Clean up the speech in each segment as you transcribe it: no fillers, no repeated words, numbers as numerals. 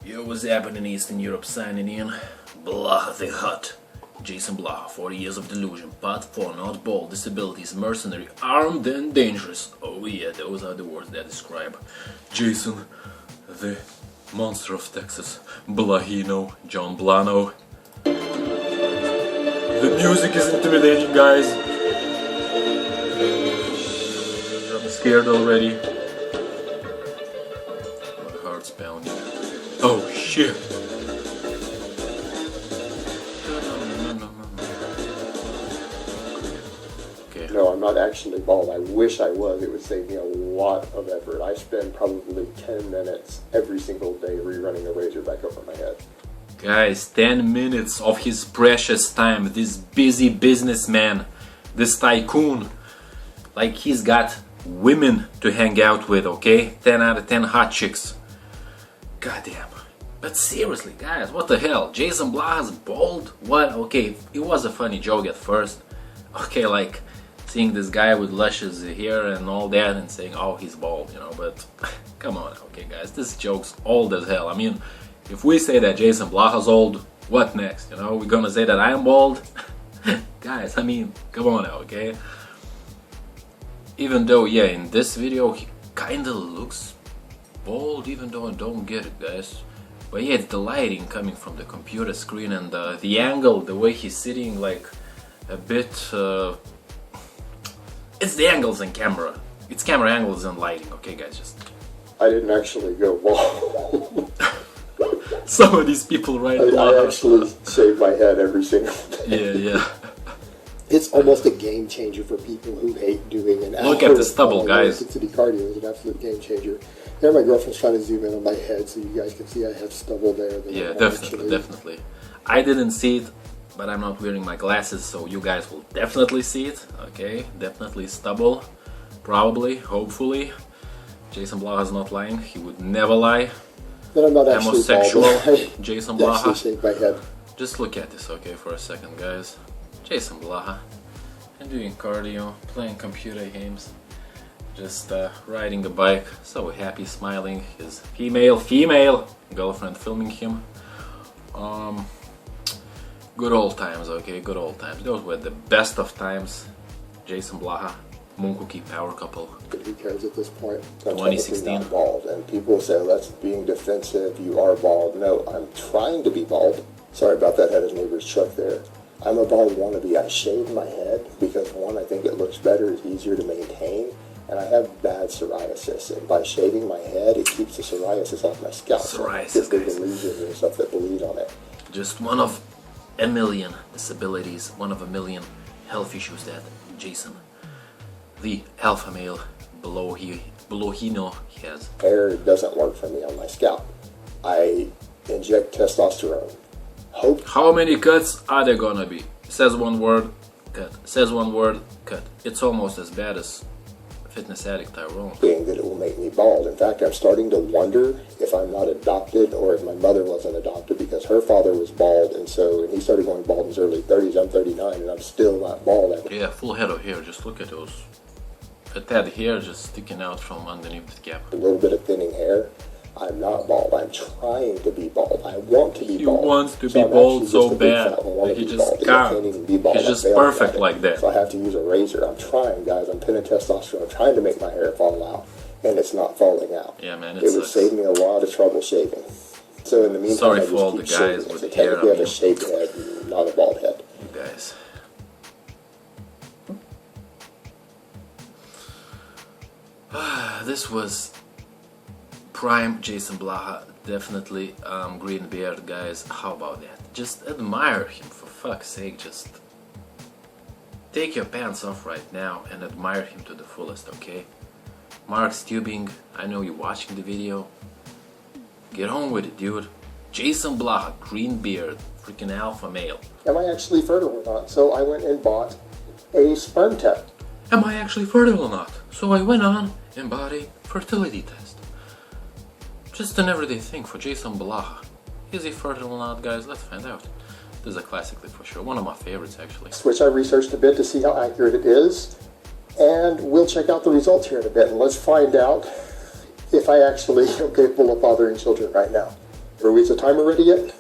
Yo, what's happening in Eastern Europe? Signing in. Blaha the Hut. Jason Blaha, 40 years of delusion, pot for not bald, disabilities, mercenary, armed and dangerous. Oh yeah, those are the words that describe Jason, the monster of Texas, Blahino, John Blano. The music is intimidating, guys. I'm scared already. My heart's pounding. Oh shit. No, I'm not actually bald. I wish I was. It would save me a lot of effort. I spend probably 10 minutes every single day rerunning a razor back over my head. Guys, 10 minutes of his precious time. This busy businessman, this tycoon. Like he's got women to hang out with, okay? 10 out of 10 hot chicks. Goddamn. But seriously, guys, what the hell? Jason Blaha's bald? What? Okay, it was a funny joke at first. Okay, like seeing this guy with luscious hair and all that and saying, oh, he's bald, you know, but come on, okay, guys, this joke's old as hell. I mean, if we say that Jason Blaha's old, what next, you know? We're gonna say that I'm bald? Guys, I mean, come on now, okay? Even though, yeah, in this video, he kinda looks bald, even though I don't get it, guys. But yeah, it's the lighting coming from the computer screen and the angle, the way he's sitting, like, a bit, it's the angles in camera. It's camera angles and lighting, okay guys, just... I didn't actually go bald. Some of these people right now... I actually shave my head every single day. Yeah. It's almost a game changer for people who hate doing an hour. Look at the stubble, guys. Intensity cardio is an absolute game changer. There, my girlfriend's trying to zoom in on my head so you guys can see I have stubble there. Yeah, definitely. I didn't see it, but I'm not wearing my glasses, so you guys will definitely see it. Okay, definitely stubble. Probably, hopefully. Jason Blaha's not lying. He would never lie. But I'm not actually homosexual bald. Jason Blaha. Shake my head. Just look at this, okay, for a second, guys. Jason Blaha. I'm doing cardio, playing computer games, just riding a bike, so happy, smiling. His female girlfriend filming him. Good old times, okay, good old times. Those were the best of times. Jason Blaha, Mooncookie power couple. Who cares at this point? I'm 2016. not bald, and people say, oh, that's being defensive, you are bald. No, I'm trying to be bald. Sorry about that, had his neighbor's truck there. I'm a bald wannabe. I shave my head because, one, I think it looks better, it's easier to maintain, and I have bad psoriasis, and by shaving my head, it keeps the psoriasis off my scalp. Psoriasis, the lesions and stuff that bleed on it. Just one of a million disabilities, one of a million health issues that Jason, the alpha male Blahino, has. Hair doesn't work for me on my scalp. I inject testosterone. How many cuts are there gonna be? Says one word, cut. Says one word, cut. It's almost as bad as fitness addict Tyrone. Being that it will make me bald. In fact, I'm starting to wonder if I'm not adopted or if my mother wasn't adopted because her father was bald and he started going bald in his early 30s. I'm 39 and I'm still not bald. Yeah, full head of hair. Just look at those. A tad hair just sticking out from underneath the cap. A little bit of thinning hair. I'm not bald. I'm trying to be bald. I want to be bald. He wants to be bald so bad. He just can't. He's just perfect like that. So I have to use a razor. I'm trying, guys. I'm pinning testosterone. I'm trying to make my hair fall out, and it's not falling out. Yeah, man, it would save me a lot of trouble shaving. So in the meantime, sorry for all the guys with hair. I have a shaved head, not a bald head. You guys. This was prime Jason Blaha, definitely green beard, guys. How about that? Just admire him, for fuck's sake. Just take your pants off right now and admire him to the fullest, okay? Mark's tubing, I know you're watching the video. Get on with it, dude. Jason Blaha, green beard, freaking alpha male. Am I actually fertile or not? So I went and bought a sperm test. Am I actually fertile or not? So I went on and bought a fertility test. Just an everyday thing for Jason Blaha. Is he fertile or not, guys? Let's find out. This is a classic clip for sure. One of my favorites, actually. Which I researched a bit to see how accurate it is. And we'll check out the results here in a bit. And let's find out if I actually am capable of fathering children right now. Are we at the timer ready yet?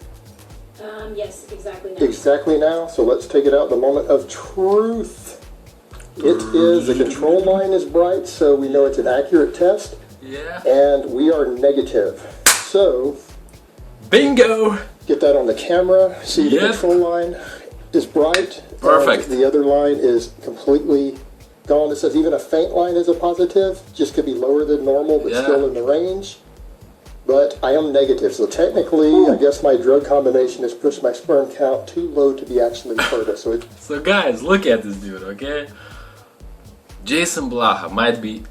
Yes, exactly now. Exactly now. So let's take it out, the moment of truth. It is, the control line is bright, so we know it's an accurate test. Yeah. And we are negative. So, bingo! get that on the camera. See, the Yep. control line is bright. Perfect. And the other line is completely gone. It says even a faint line is a positive. Just could be lower than normal, but Yeah. still in the range. But I am negative, so technically, I guess my drug combination has pushed my sperm count too low to be actually fertile. So So guys, look at this dude, okay? Jason Blaha might be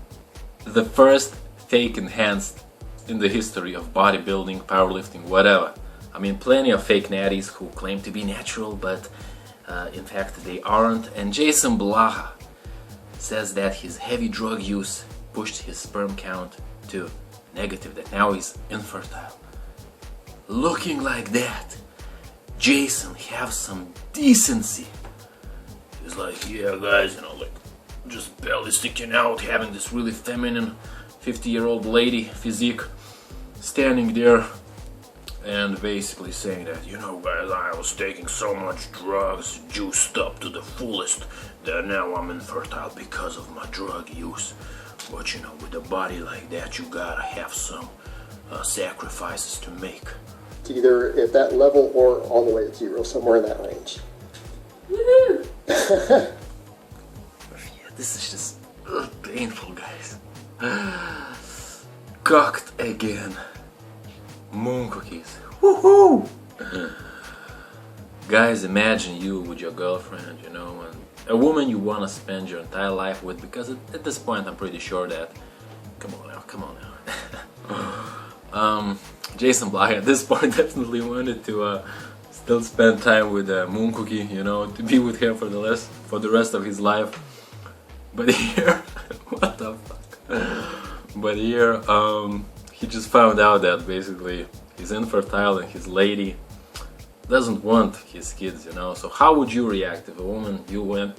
the first fake enhanced in the history of bodybuilding, powerlifting, whatever. I mean, plenty of fake natties who claim to be natural, but in fact they aren't. And Jason Blaha says that his heavy drug use pushed his sperm count to negative, that now he's infertile. Looking like that, Jason have some decency. He's like, yeah guys, you know, like just belly sticking out, having this really feminine 50-year-old lady physique standing there and basically saying that, you know guys, I was taking so much drugs, juiced up to the fullest, that now I'm infertile because of my drug use. But you know, with a body like that, you gotta have some sacrifices to make. it's either at that level or all the way at zero, somewhere in that range. Woohoo! Yeah, this is just painful, guys. Cocked again. Moon cookies. Woohoo! Guys, imagine you with your girlfriend, you know, and a woman you want to spend your entire life with, because at this point I'm pretty sure that, come on now, Jason Blaha at this point definitely wanted to still spend time with Moon Cookie, you know, to be with her for the rest of his life. But here, what the fuck? But here, he just found out that basically he's infertile and his lady doesn't want his kids, you know. So how would you react if a woman you were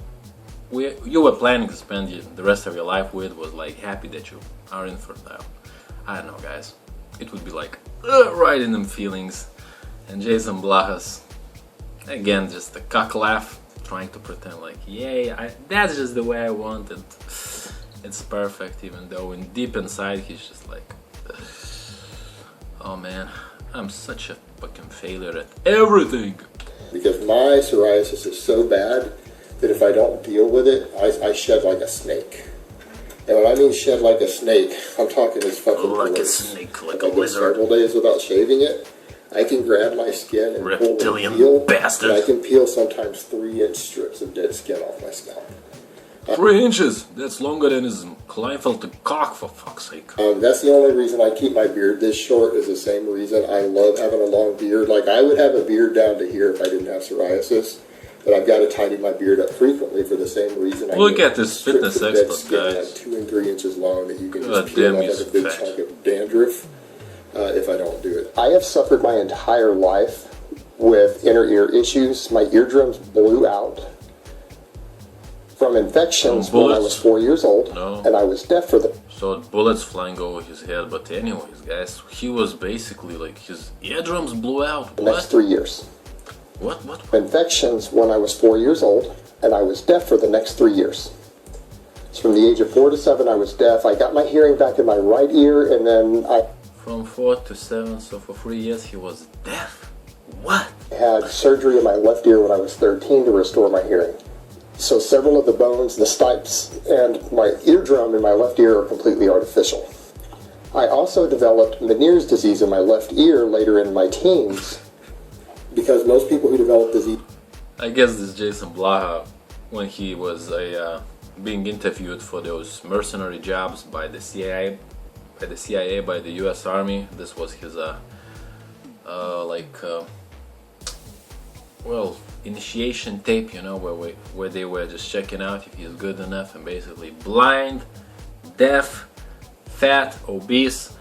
planning to spend the rest of your life with was like happy that you are infertile? I don't know, guys. It would be like right in them feelings. And Jason Blaha's again just a cock laugh, trying to pretend like, yay, that's just the way I want it. It's perfect, even though deep inside he's just like, oh man, I'm such a fucking failure at everything. Because my psoriasis is so bad that if I don't deal with it, I shed like a snake. And when I mean shed like a snake, I'm talking as fucking Like gross. a snake, like If a I go lizard. several days without shaving it, I can grab my skin and Reptilian pull and peel, bastard. and I can peel sometimes 3-inch strips of dead skin off my scalp. 3 inches? That's longer than his Kleinfelter cock, for fuck's sake. That's the only reason I keep my beard this short, is the same reason I love having a long beard. Like, I would have a beard down to here if I didn't have psoriasis, but I've got to tidy my beard up frequently for the same reason. Look get at this strips fitness of dead expert, skin, guys. like 2 and 3 inches long, that you can God just peel damn, off he's like a big fat. chunk of dandruff if I don't do it. I have suffered my entire life with inner ear issues. My eardrums blew out from infections From when I bullets? was 4 years old, No. and I was deaf for them. So bullets flying over his head, but anyways, guys, he was basically like, his eardrums blew out. The next What? 3 years. What? Infections when I was 4 years old, and I was deaf for the next 3 years. So from the age of 4 to 7, I was deaf. I got my hearing back in my right ear, and then I From 4 to 7, so for 3 years he was deaf. What? had surgery in my left ear when I was 13 to restore my hearing. So several of the bones, the stipes, and my eardrum in my left ear are completely artificial. I also developed Meniere's disease in my left ear later in my teens, because most people who develop disease... I guess this Jason Blaha, when he was being interviewed for those mercenary jobs by the CIA, by the U.S. Army, this was his initiation tape, you know, where they were just checking out if he's good enough, and basically blind, deaf, fat, obese,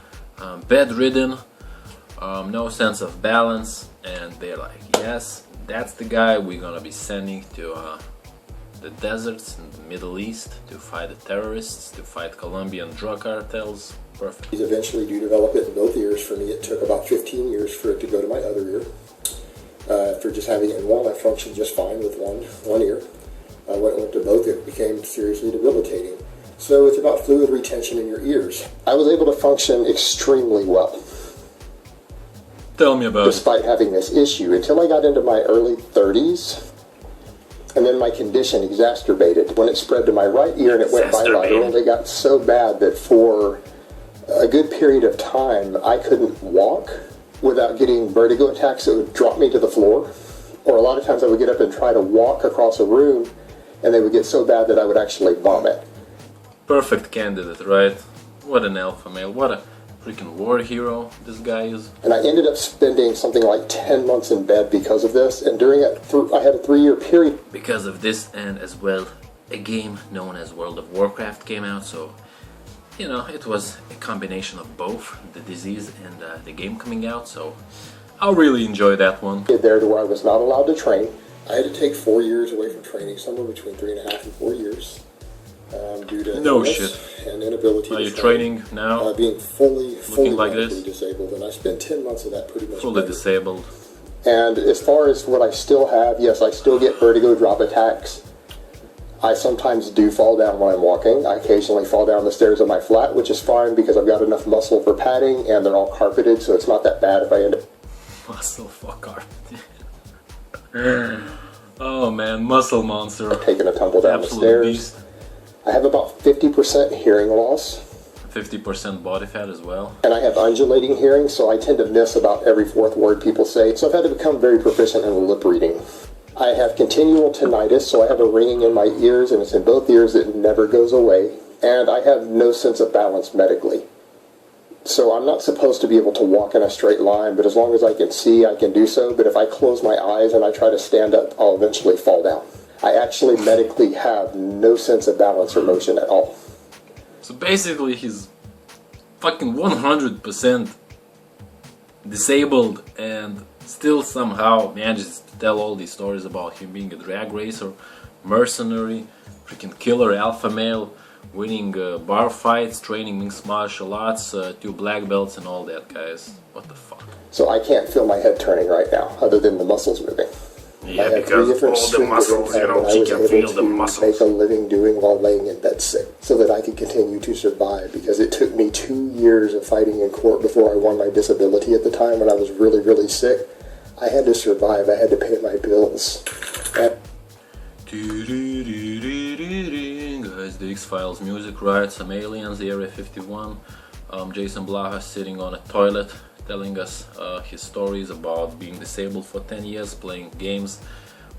bedridden, no sense of balance, and they're like, yes, that's the guy we're gonna be sending to the deserts in the Middle East to fight the terrorists, to fight Colombian drug cartels. Perfect. Eventually do develop it in both ears. For me, it took about 15 years for it to go to my other ear. After just having it in one, I functioned just fine with one ear. When it went to both, it became seriously debilitating. So it's about fluid retention in your ears. I was able to function extremely well. Tell me about despite having this issue until I got into my early 30s. And then my condition exacerbated when it spread to my right ear and it went bilateral. It got so bad that for a good period of time, I couldn't walk without getting vertigo attacks that would drop me to the floor. Or a lot of times I would get up and try to walk across a room and they would get so bad that I would actually vomit. Perfect candidate, right? What an alpha male, what a freaking war hero this guy is. And I ended up spending something like 10 months in bed because of this, and during it, I had a 3-year period. Because of this, and as well, a game known as World of Warcraft came out, so, you know, it was a combination of both, the disease and the game coming out, so I'll really enjoy that one. There to where I was not allowed to train. I had to take 4 years away from training, somewhere between 3.5 and 4 years. Due to no shit. And inability Are to you train, training now? being fully like medically this? disabled, and I spent 10 months of that pretty much Fully better. disabled. And as far as what I still have, yes, I still get vertigo drop attacks. I sometimes do fall down when I'm walking. I occasionally fall down the stairs of my flat, which is fine because I've got enough muscle for padding, and they're all carpeted, so it's not that bad if I end up Muscle fuck carpet. Oh man, muscle monster. taking a tumble down the Absolute stairs. beast. I have about 50% hearing loss. 50% body fat as well. And I have undulating hearing, so I tend to miss about every 4th word people say. So I've had to become very proficient in lip reading. I have continual tinnitus, so I have a ringing in my ears, and it's in both ears. It never goes away. And I have no sense of balance medically. So I'm not supposed to be able to walk in a straight line, but as long as I can see, I can do so. But if I close my eyes and I try to stand up, I'll eventually fall down. I actually medically have no sense of balance or motion at all. So basically he's fucking 100% disabled and still somehow manages to tell all these stories about him being a drag racer, mercenary, freaking killer alpha male, winning bar fights, training mixed martial arts, 2 black belts and all that, guys. What the fuck? So I can't feel my head turning right now, other than the muscles moving. Yeah, I had 3 different street muscles, that I was able to make a living doing while laying in bed sick, so that I could continue to survive, because it took me 2 years of fighting in court before I won my disability at the time when I was really, really sick. I had to survive. I had to pay my bills. Guys, the X-Files music, right? Some aliens, the Area 51. Jason Blaha sitting on a toilet telling us his stories about being disabled for 10 years, playing games,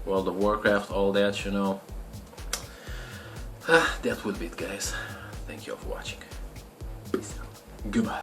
World of Warcraft, all that, you know. That would be it, guys. Thank you for watching. Peace out. Goodbye.